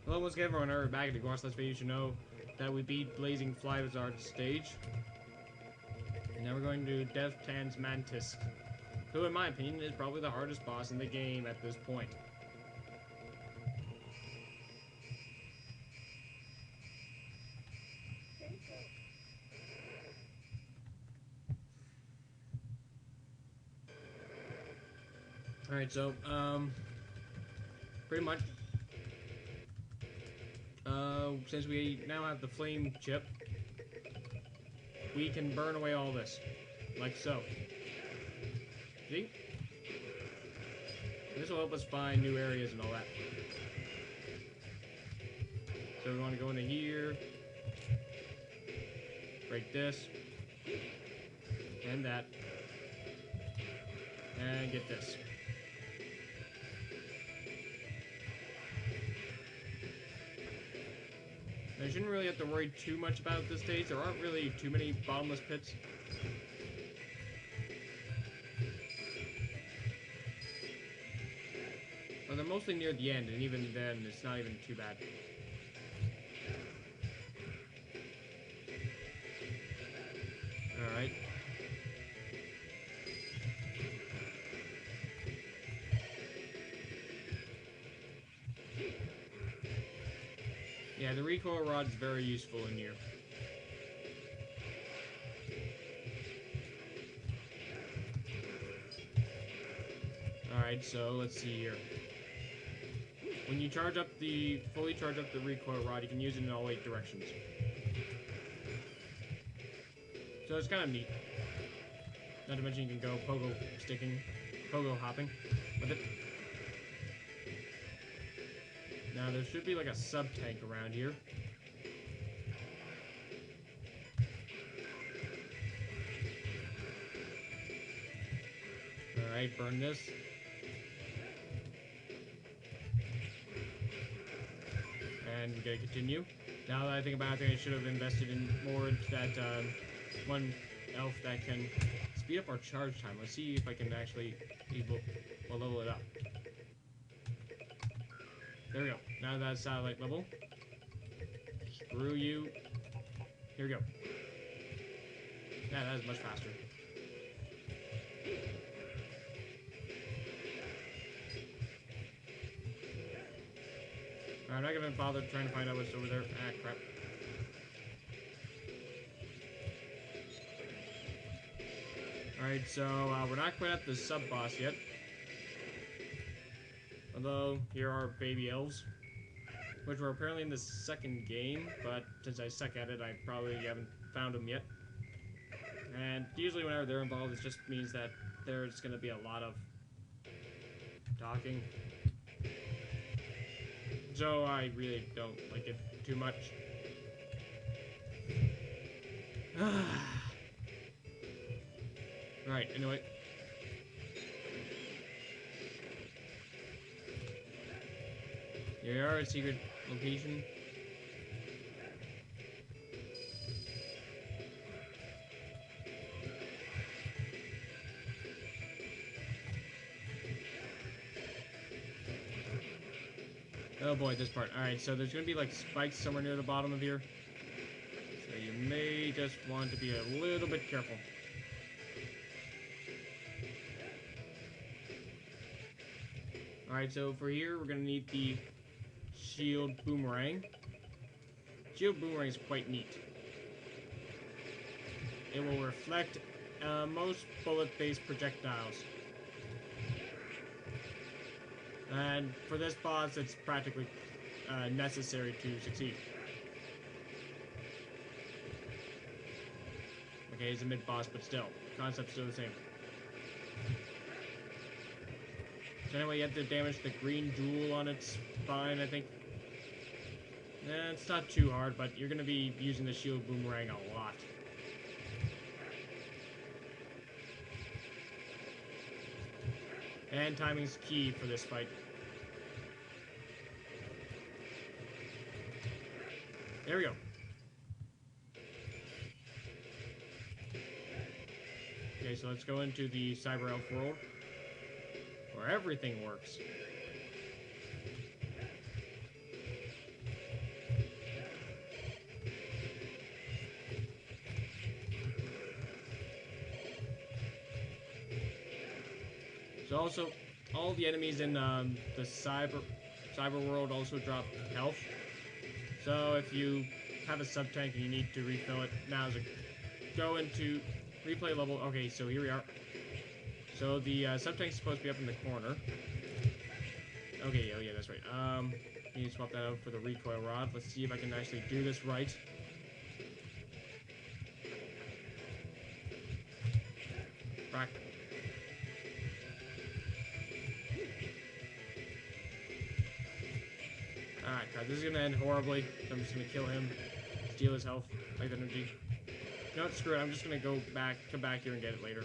Hello once again everyone, we're back at the Watch Let's Video. You should know that we beat Blazing Flyzard's stage. And now we're going to Deathtanz Mantisk, who in my opinion is probably the hardest boss in the game at this point. Alright, so, pretty much, since we now have the flame chip, we can burn away all this, like so. See? This will help us find new areas and all that. So we want to go into here, break this, and that, and get this. I shouldn't really have to worry too much about this stage. There aren't really too many bottomless pits. Well, they're mostly near the end, and even then, it's not even too bad. Alright. Yeah, the recoil rod's very useful in here. Alright, so let's see here. When you fully charge up the recoil rod, you can use it in all 8 directions. So it's kind of neat. Not to mention you can go pogo hopping with it. Now there should be like a sub-tank around here. Alright, burn this. And we're gonna continue. Now that I think about it, I think I should have invested in more into that one elf that can speed up our charge time. Let's see if I can actually level it up. There we go. Now that's satellite level. Screw you. Here we go. Yeah, that is much faster. I'm not gonna bother trying to find out what's over there. Ah, crap. Alright, so we're not quite at the sub-boss yet. Although, here are baby elves, which were apparently in the second game, but since I suck at it, I probably haven't found them yet. And usually whenever they're involved, it just means that there's going to be a lot of talking. So I really don't like it too much. Right, anyway. Here we are, a secret location. Oh boy, this part. Alright, so there's gonna be like spikes somewhere near the bottom of here. So you may just want to be a little bit careful. Alright, so for here, we're gonna need the shield boomerang. Shield boomerang is quite neat. It will reflect most bullet-based projectiles. And for this boss, it's practically necessary to succeed. Okay, he's a mid-boss, but still. Concept's still the same. So anyway, you have to damage the green jewel on its spine, I think. It's not too hard, but you're going to be using the shield boomerang a lot. And timing's key for this fight. There we go. Okay, so let's go into the Cyber Elf world, where everything works. So also, all the enemies in the cyber world also drop health. So if you have a sub tank and you need to refill it, now's a go into replay level. Okay, so here we are. So the sub tank's supposed to be up in the corner. Okay, oh yeah, that's right. We need to swap that out for the recoil rod. Let's see if I can actually do this right. Back. Alright, guys, this is gonna end horribly. So I'm just gonna kill him, steal his health, life energy. You know what, screw it, I'm just gonna come back here and get it later.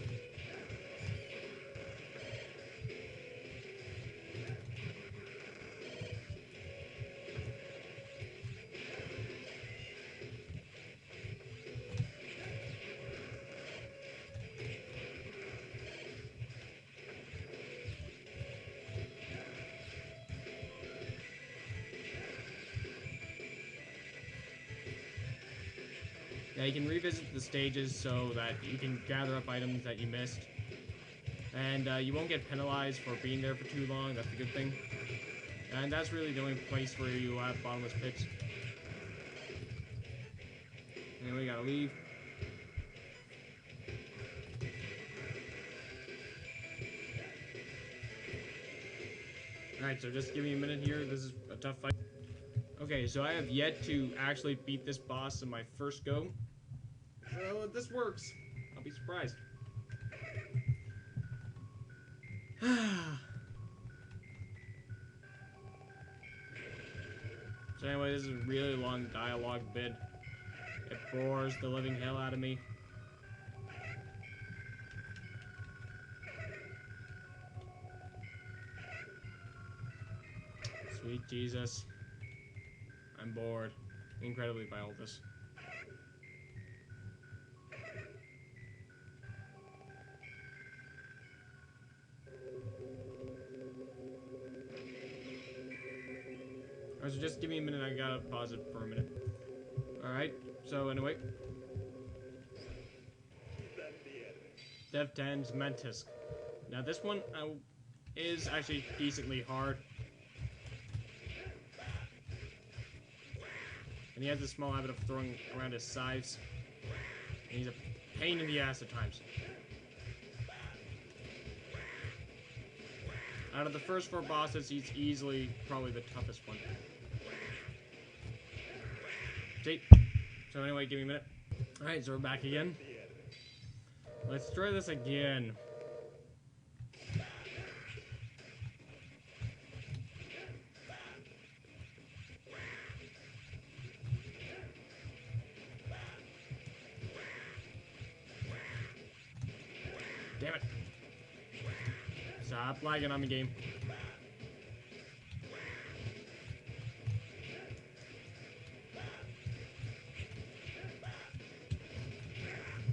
Yeah, you can revisit the stages so that you can gather up items that you missed. And you won't get penalized for being there for too long, that's the good thing. And that's really the only place where you have bottomless pits. And we gotta leave. Alright, so just give me a minute here, this is a tough fight. Okay, so I have yet to actually beat this boss in my first go. So if this works, I'll be surprised. So anyway, this is a really long dialogue bit. It bores the living hell out of me. Sweet Jesus. I'm bored incredibly by all this. Alright, so just give me a minute, I gotta pause it for a minute. Alright, so anyway. Deathtanz Mantisk. Now this one is actually decently hard. And he has a small habit of throwing around his scythes. And he's a pain in the ass at times. Out of the first 4 bosses, he's easily probably the toughest one. See? So anyway, give me a minute. Alright, so we're back again. Let's try this again. Damn it. Stop lagging on the game.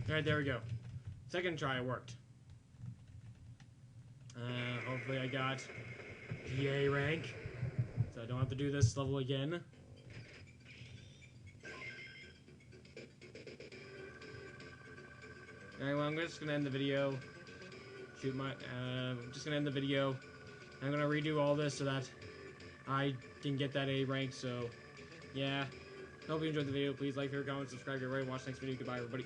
Alright, there we go. Second try worked. Hopefully I got the A rank, so I don't have to do this level again. Alright, well, I'm just gonna end the video. I'm just gonna end the video. I'm gonna redo all this so that I can get that A rank, so yeah. Hope you enjoyed the video. Please like, favorite, comment, subscribe, get ready to watch the next video. Goodbye, everybody.